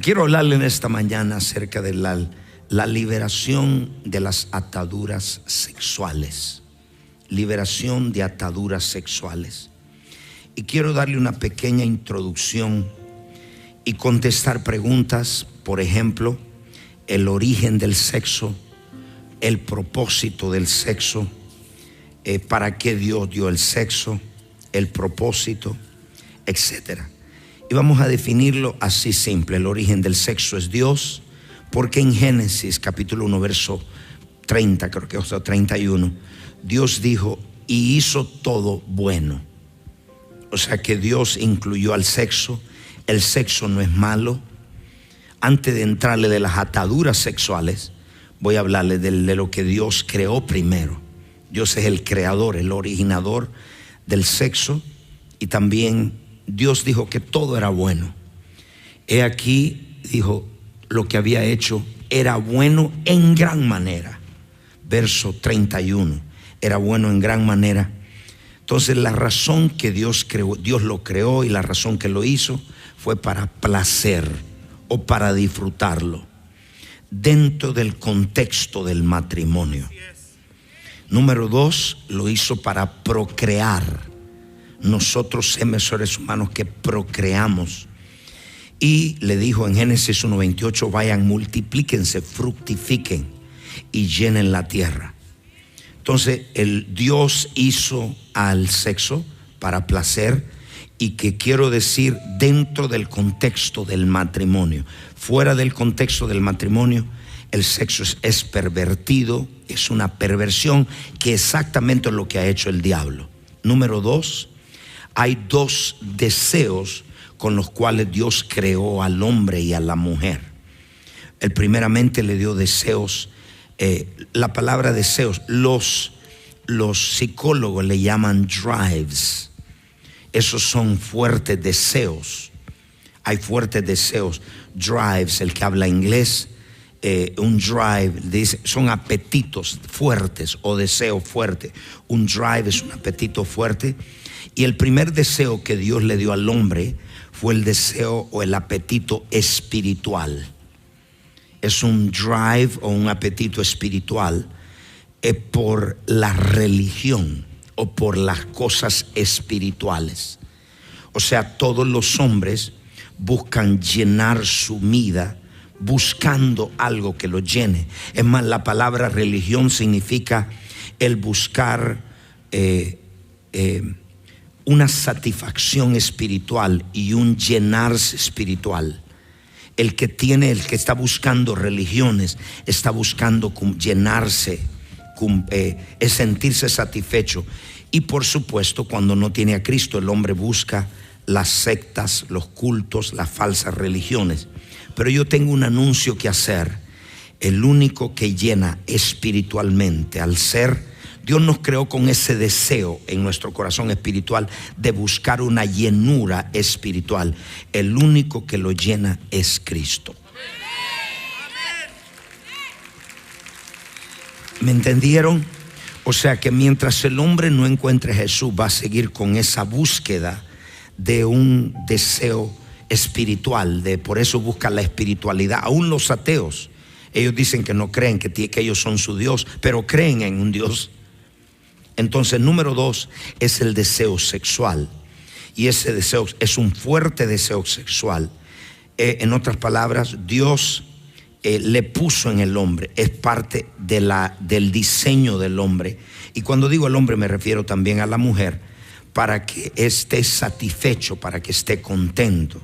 Quiero hablarle en esta mañana acerca de la liberación de las ataduras sexuales. Liberación de ataduras sexuales. Y quiero darle una pequeña introducción y contestar preguntas. Por ejemplo, el origen del sexo, el propósito del sexo, para qué Dios dio el sexo, el propósito, etcétera. Y vamos a definirlo así simple. El origen del sexo es Dios, porque en Génesis capítulo 1 verso 30, creo que es 31, Dios dijo y hizo todo bueno. O sea que Dios incluyó al sexo. El sexo no es malo. Antes de entrarle de las ataduras sexuales, voy a hablarle de lo que Dios creó primero. Dios es el creador, el originador del sexo. Y también Dios dijo que todo era bueno. He aquí, dijo, lo que había hecho era bueno en gran manera. Verso 31, era bueno en gran manera. Entonces la razón que Dios creó, Dios lo creó, y la razón que lo hizo fue para placer o para disfrutarlo dentro del contexto del matrimonio. Número 2, lo hizo para procrear. Nosotros somos seres humanos que procreamos. Y le dijo en Génesis 1:28, vayan, multiplíquense, fructifiquen y llenen la tierra. Entonces el Dios hizo al sexo para placer, y que quiero decir dentro del contexto del matrimonio. Fuera del contexto del matrimonio, el sexo es pervertido, es una perversión, que exactamente es lo que ha hecho el diablo. Número 2, hay dos deseos con los cuales Dios creó al hombre y a la mujer. Él primeramente le dio deseos. La palabra deseos, los psicólogos le llaman drives. Esos son fuertes deseos. Hay fuertes deseos. Drives, el que habla inglés, un drive dice, son apetitos fuertes o deseo fuerte. Un drive es un apetito fuerte. Y el primer deseo que Dios le dio al hombre fue el deseo o el apetito espiritual. Es un drive o un apetito espiritual por la religión o por las cosas espirituales. O sea, todos los hombres buscan llenar su vida buscando algo que lo llene. Es más, la palabra religión significa el buscar una satisfacción espiritual y un llenarse espiritual. El que está buscando religiones está buscando llenarse, es sentirse satisfecho. Y por supuesto, cuando no tiene a Cristo, el hombre busca las sectas, los cultos, las falsas religiones. Pero yo tengo un anuncio que hacer. El único que llena espiritualmente al ser, Dios nos creó con ese deseo en nuestro corazón espiritual de buscar una llenura espiritual. El único que lo llena es Cristo. ¿Me entendieron? O sea que mientras el hombre no encuentre a Jesús, va a seguir con esa búsqueda de un deseo espiritual. Por eso busca la espiritualidad. Aún los ateos, ellos dicen que no creen, que ellos son su Dios, pero creen en un Dios. Entonces, número 2 es el deseo sexual. Y ese deseo es un fuerte deseo sexual. En otras palabras, Dios le puso en el hombre, es parte del diseño del hombre. Y cuando digo el hombre me refiero también a la mujer, para que esté satisfecho, para que esté contento.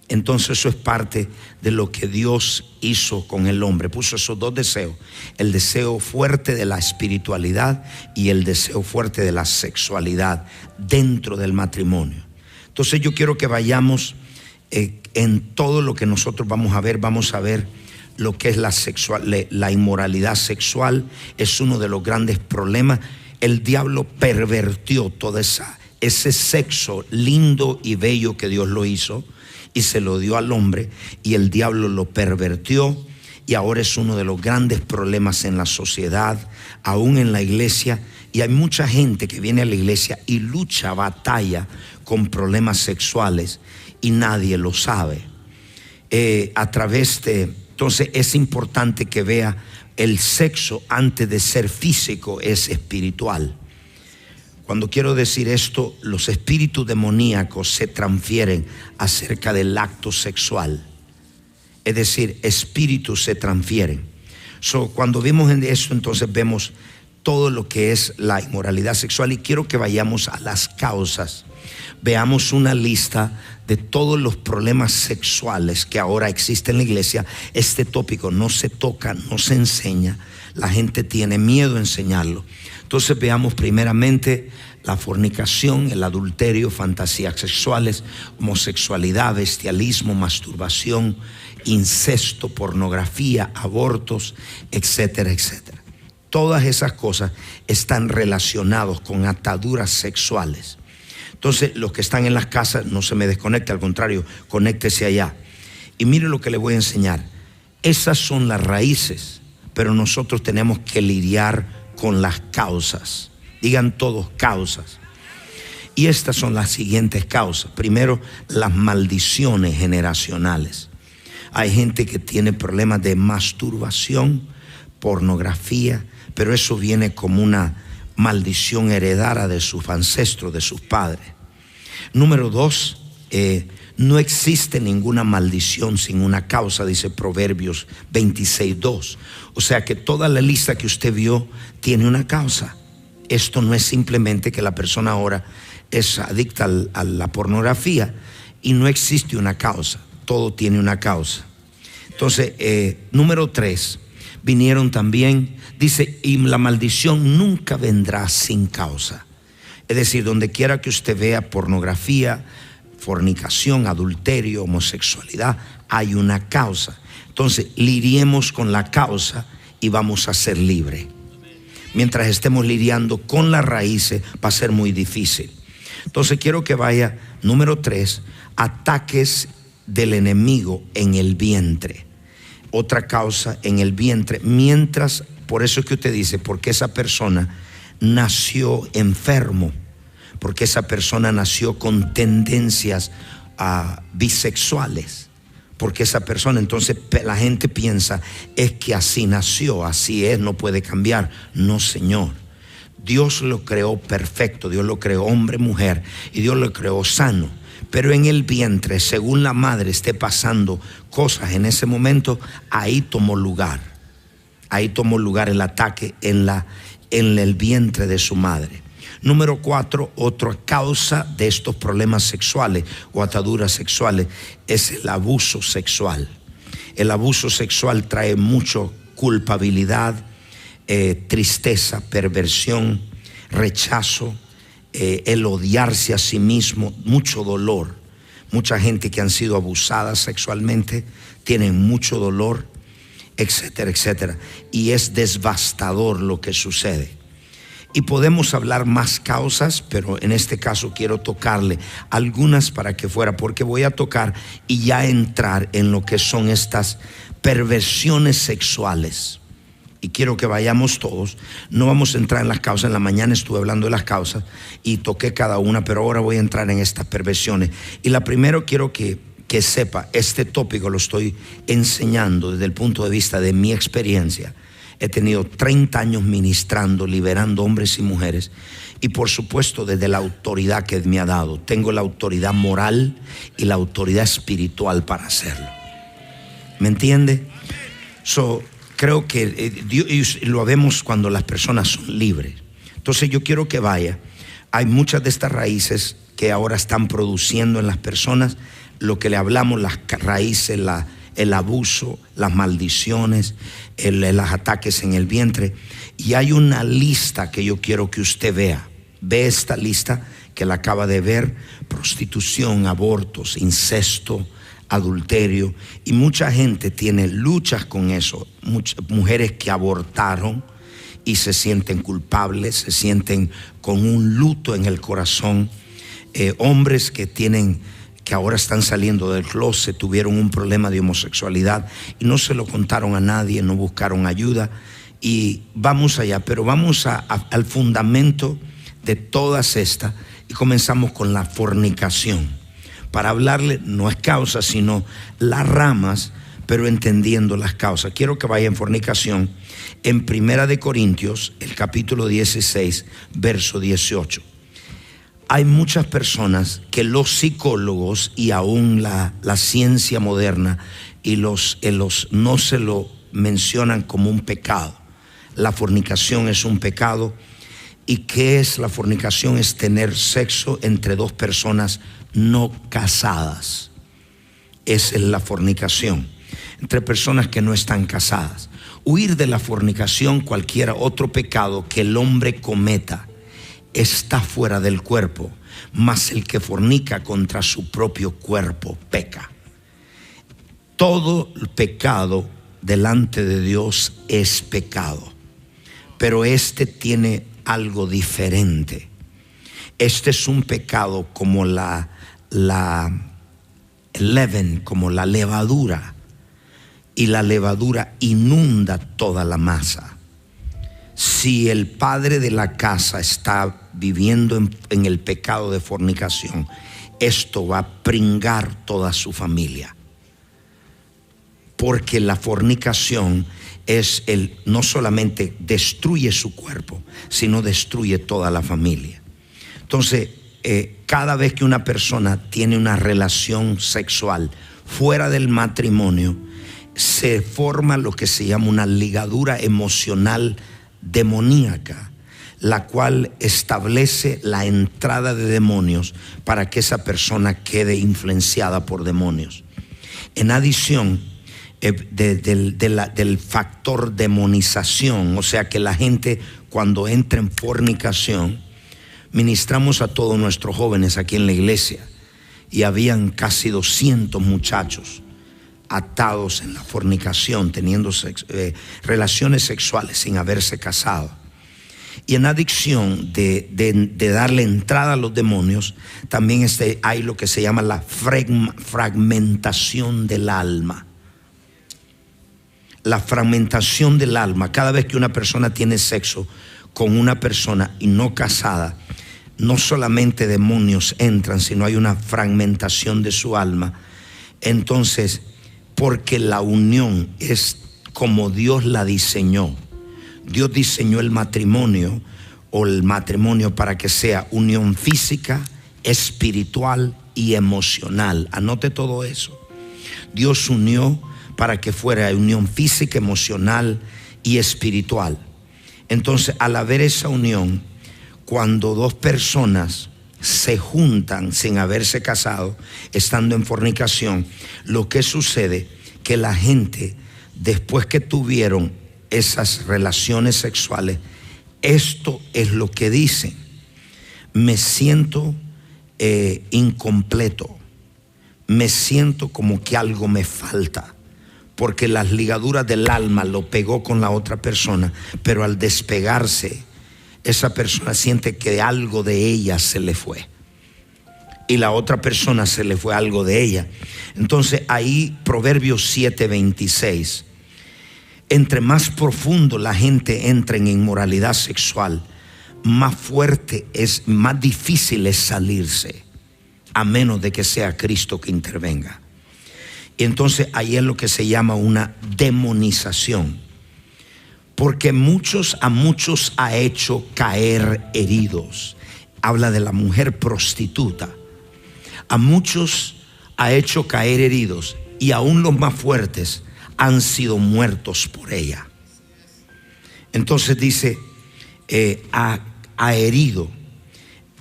Entonces eso es parte de lo que Dios hizo con el hombre. Puso esos dos deseos, el deseo fuerte de la espiritualidad y el deseo fuerte de la sexualidad dentro del matrimonio. Entonces yo quiero que vayamos en todo lo que nosotros vamos a ver lo que es la inmoralidad sexual. Es uno de los grandes problemas. El diablo pervertió todo ese sexo lindo y bello que Dios lo hizo y se lo dio al hombre, y el diablo lo pervertió, y ahora es uno de los grandes problemas en la sociedad, aún en la iglesia. Y hay mucha gente que viene a la iglesia y lucha, batalla con problemas sexuales y nadie lo sabe. a través de... Entonces es importante que vea el sexo antes de ser físico es espiritual. Cuando quiero decir esto, los espíritus demoníacos se transfieren acerca del acto sexual. Es decir, espíritus se transfieren. Cuando vemos en eso, entonces vemos todo lo que es la inmoralidad sexual. Y quiero que vayamos a las causas. Veamos una lista de todos los problemas sexuales que ahora existen en la iglesia. Este tópico no se toca, no se enseña. La gente tiene miedo a enseñarlo. Entonces veamos primeramente la fornicación, el adulterio, fantasías sexuales, homosexualidad, bestialismo, masturbación, incesto, pornografía, abortos, etcétera, etcétera. Todas esas cosas están relacionadas con ataduras sexuales. Entonces, los que están en las casas, no se me desconecte, al contrario, conéctese allá. Y mire lo que le voy a enseñar. Esas son las raíces, pero nosotros tenemos que lidiar con las causas. Digan todos causas. Y estas son las siguientes causas. Primero, las maldiciones generacionales. Hay gente que tiene problemas de masturbación, pornografía, pero eso viene como una maldición heredada de sus ancestros, de sus padres. Número 2, no existe ninguna maldición sin una causa, dice Proverbios 26:2. O sea que toda la lista que usted vio tiene una causa. Esto no es simplemente que la persona ahora es adicta a la pornografía y no existe una causa. Todo tiene una causa. Entonces, número 3, vinieron también, dice, y la maldición nunca vendrá sin causa. Es decir, donde quiera que usted vea pornografía, fornicación, adulterio, homosexualidad, hay una causa. Entonces, lidiemos con la causa y vamos a ser libres. Mientras estemos lidiando con las raíces, va a ser muy difícil. Entonces, quiero que vaya, número 3, ataques del enemigo en el vientre. Otra causa en el vientre. Mientras, por eso es que usted dice, porque esa persona nació enfermo, porque esa persona nació con tendencias bisexuales, porque esa persona, entonces la gente piensa, es que así nació, así es, no puede cambiar. No, señor. Dios lo creó perfecto, Dios lo creó hombre, mujer, y Dios lo creó sano. Pero en el vientre, según la madre esté pasando cosas en ese momento, ahí tomó lugar. Ahí tomó lugar el ataque en el vientre de su madre. Número 4, otra causa de estos problemas sexuales o ataduras sexuales es el abuso sexual. El abuso sexual trae mucha culpabilidad, tristeza, perversión, rechazo, el odiarse a sí mismo, mucho dolor. Mucha gente que han sido abusadas sexualmente tienen mucho dolor, etcétera, etcétera. Y es devastador lo que sucede. Y podemos hablar más causas, pero en este caso quiero tocarle algunas para que fuera, porque voy a tocar y ya entrar en lo que son estas perversiones sexuales. Y quiero que vayamos todos. No vamos a entrar en las causas. En la mañana estuve hablando de las causas y toqué cada una, pero ahora voy a entrar en estas perversiones. Y la primera quiero que sepa, este tópico lo estoy enseñando desde el punto de vista de mi experiencia. He tenido 30 años ministrando, liberando hombres y mujeres. Y por supuesto desde la autoridad que me ha dado. Tengo la autoridad moral y la autoridad espiritual para hacerlo. ¿Me entiende? Creo que Dios, lo vemos cuando las personas son libres. Entonces yo quiero que vaya. Hay muchas de estas raíces que ahora están produciendo en las personas lo que le hablamos, las raíces, el abuso, las maldiciones, los ataques en el vientre. Y hay una lista que yo quiero que usted vea. Ve esta lista que la acaba de ver: prostitución, abortos, incesto, adulterio. Y mucha gente tiene luchas con eso. Muchas mujeres que abortaron y se sienten culpables, se sienten con un luto en el corazón. Hombres que ahora están saliendo del closet, tuvieron un problema de homosexualidad y no se lo contaron a nadie, no buscaron ayuda. Y vamos allá, pero vamos al fundamento de todas estas y comenzamos con la fornicación. para hablarle no es causa, sino las ramas, pero entendiendo las causas. Quiero que vaya en fornicación en 1 Corintios, el capítulo 16, verso 18. Hay muchas personas que los psicólogos y aún la ciencia moderna y los no se lo mencionan como un pecado. La fornicación es un pecado. ¿Y qué es la fornicación? Es tener sexo entre dos personas no casadas. Esa es la fornicación, entre personas que no están casadas. Huir de la fornicación, cualquier otro pecado que el hombre cometa, está fuera del cuerpo, mas el que fornica contra su propio cuerpo peca. Todo pecado delante de Dios es pecado, pero este tiene algo diferente. Este es un pecado como la leaven, como la levadura, y la levadura inunda toda la masa. Si el padre de la casa está viviendo en el pecado de fornicación, esto va a pringar toda su familia, porque la fornicación no solamente destruye su cuerpo, sino destruye toda la familia. Entonces, cada vez que una persona tiene una relación sexual fuera del matrimonio, se forma lo que se llama una ligadura emocional demoníaca, la cual establece la entrada de demonios para que esa persona quede influenciada por demonios. En adición, del factor demonización, o sea que la gente cuando entra en fornicación, ministramos a todos nuestros jóvenes aquí en la iglesia y habían casi 200 muchachos atados en la fornicación, teniendo relaciones sexuales sin haberse casado. Y en adicción de darle entrada a los demonios, también hay lo que se llama la fragmentación del alma. La fragmentación del alma. Cada vez que una persona tiene sexo con una persona y no casada, no solamente demonios entran, sino hay una fragmentación de su alma. Entonces, porque la unión es como Dios la diseñó. Dios diseñó el matrimonio para que sea unión física, espiritual y emocional. Anote todo eso. Dios unió para que fuera unión física, emocional y espiritual. Entonces, al haber esa unión, cuando dos personas se juntan sin haberse casado, estando en fornicación, lo que sucede que la gente, después que tuvieron esas relaciones sexuales, esto es lo que dicen: me siento incompleto, me siento como que algo me falta, porque las ligaduras del alma lo pegó con la otra persona, pero al despegarse, esa persona siente que algo de ella se le fue y la otra persona se le fue algo de ella. Entonces ahí Proverbios 7:26, entre más profundo la gente entra en inmoralidad sexual, más fuerte es, más difícil es salirse, a menos de que sea Cristo que intervenga. Y entonces ahí es lo que se llama una demonización, porque a muchos ha hecho caer heridos. Habla de la mujer prostituta. A muchos ha hecho caer heridos, y aún los más fuertes han sido muertos por ella. Entonces dice, ha herido.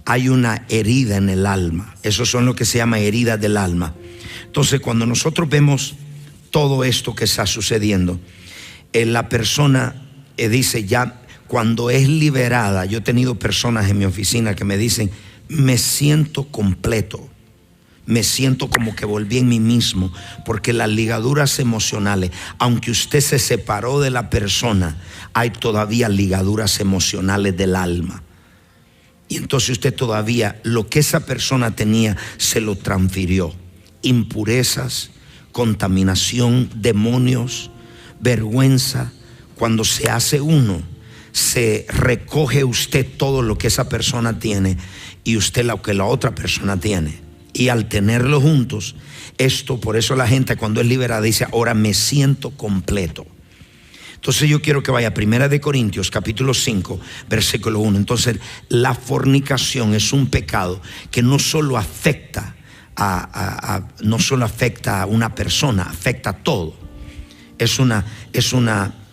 Hay una herida en el alma. Eso son lo que se llama heridas del alma. Entonces, cuando nosotros vemos todo esto que está sucediendo, la persona dice, ya cuando es liberada, yo he tenido personas en mi oficina que me dicen, me siento completo, me siento como que volví en mí mismo, porque las ligaduras emocionales, aunque usted se separó de la persona, hay todavía ligaduras emocionales del alma. Y entonces usted todavía, lo que esa persona tenía, se lo transfirió. Impurezas, contaminación, demonios, vergüenza. Cuando se hace uno, se recoge usted todo lo que esa persona tiene y usted lo que la otra persona tiene. Y al tenerlo juntos, esto, por eso la gente cuando es liberada dice, ahora me siento completo. Entonces yo quiero que vaya a 1 Corintios capítulo 5 versículo 1. Entonces la fornicación es un pecado que no solo afecta no solo afecta a una persona, afecta a todo. Es una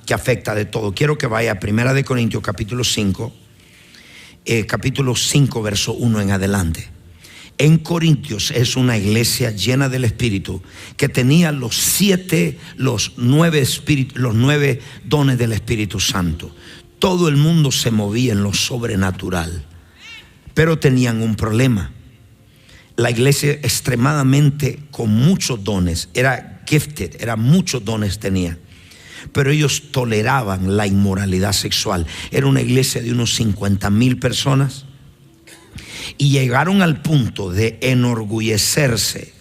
que afecta de todo. Quiero que vaya a 1 Corintios capítulo 5 verso 1 en adelante. En Corintios es una iglesia llena del Espíritu que tenía los 9 dones del Espíritu Santo. Todo el mundo se movía en lo sobrenatural, pero tenían un problema. La iglesia extremadamente con muchos dones, era gifted, muchos dones tenía, pero ellos toleraban la inmoralidad sexual. Era una iglesia de unos 50,000 personas. Y llegaron al punto de enorgullecerse.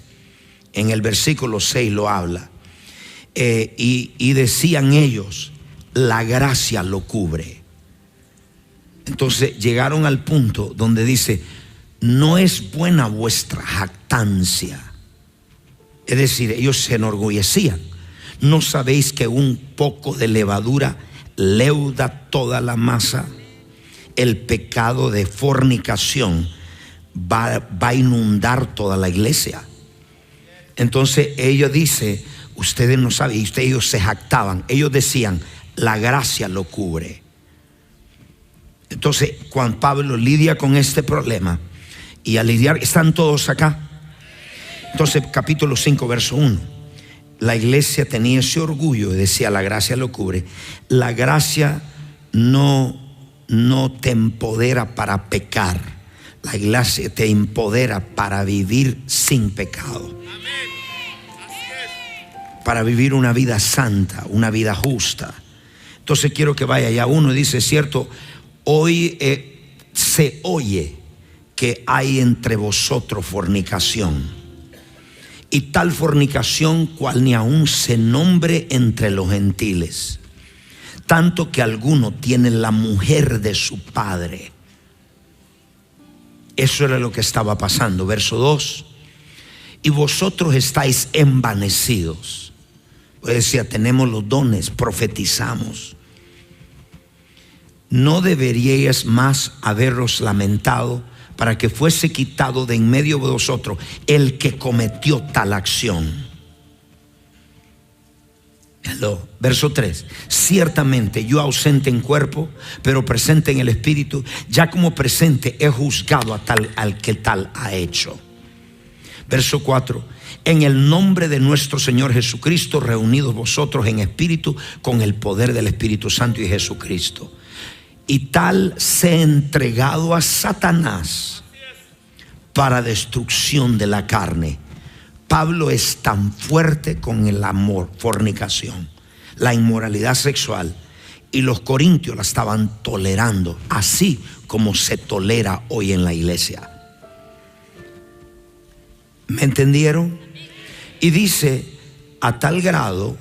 En el versículo 6 lo habla. Y decían ellos, la gracia lo cubre. Entonces llegaron al punto donde dice, no es buena vuestra jactancia. Es decir, ellos se enorgullecían. ¿No sabéis que un poco de levadura leuda toda la masa? El pecado de fornicación va a inundar toda la iglesia. Entonces ellos dicen, ustedes no saben, y ellos se jactaban, ellos decían, la gracia lo cubre. Entonces Juan Pablo lidia con este problema, y al lidiar, ¿están todos acá? Entonces capítulo 5 verso 1, la iglesia tenía ese orgullo y decía, la gracia lo cubre. La gracia no te empodera para pecar. La iglesia te empodera para vivir sin pecado, para vivir una vida santa, una vida justa. Entonces quiero que vaya allá. Uno dice, cierto, hoy se oye que hay entre vosotros fornicación, y tal fornicación cual ni aún se nombre entre los gentiles, tanto que alguno tiene la mujer de su padre. Eso era lo que estaba pasando. Verso 2, y vosotros estáis envanecidos. Pues decía, tenemos los dones, profetizamos. ¿No deberíais más haberos lamentado para que fuese quitado de en medio de vosotros el que cometió tal acción? Verso 3, ciertamente yo ausente en cuerpo, pero presente en el espíritu, ya como presente he juzgado al que tal ha hecho. Verso 4, en el nombre de nuestro Señor Jesucristo, reunidos vosotros en espíritu con el poder del Espíritu Santo y Jesucristo. Y tal se ha entregado a Satanás para destrucción de la carne. Pablo es tan fuerte con el amor, fornicación, la inmoralidad sexual, y los corintios la estaban tolerando, así como se tolera hoy en la iglesia. ¿Me entendieron? Y dice, a tal grado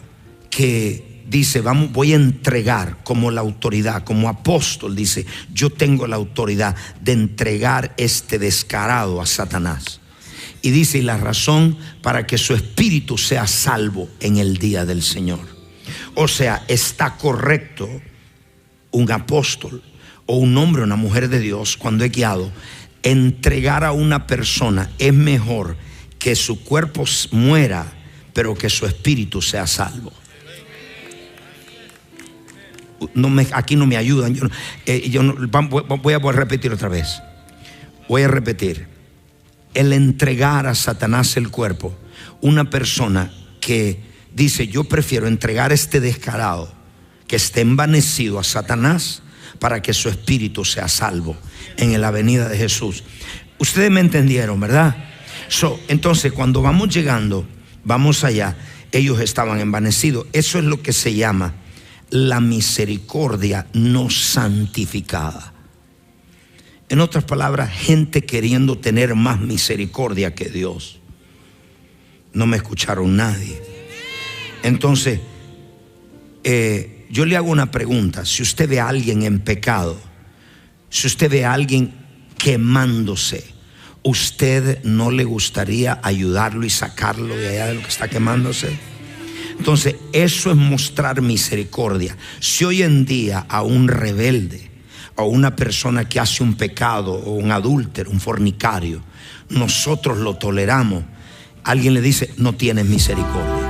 que dice, voy a entregar como la autoridad, como apóstol, dice, yo tengo la autoridad de entregar este descarado a Satanás. Y dice, y la razón para que su espíritu sea salvo en el día del Señor. O sea, está correcto un apóstol o un hombre o una mujer de Dios, cuando es guiado, entregar a una persona. Es mejor que su cuerpo muera, pero que su espíritu sea salvo. Aquí no me ayudan. Voy a repetir otra vez. Voy a repetir. El entregar a Satanás el cuerpo, una persona que dice, yo prefiero entregar este descarado que esté envanecido a Satanás para que su espíritu sea salvo en la venida de Jesús. Ustedes me entendieron, ¿verdad? Entonces cuando vamos llegando, vamos allá, ellos estaban envanecidos. Eso es lo que se llama la misericordia no santificada. En otras palabras, gente queriendo tener más misericordia que Dios. No me escucharon nadie. Entonces, yo le hago una pregunta. Si usted ve a alguien en pecado, si usted ve a alguien quemándose, ¿usted no le gustaría ayudarlo y sacarlo de allá de lo que está quemándose? Entonces, eso es mostrar misericordia. Si hoy en día a un rebelde, a una persona que hace un pecado, o un adúltero, un fornicario, nosotros lo toleramos, alguien le dice: no tienes misericordia.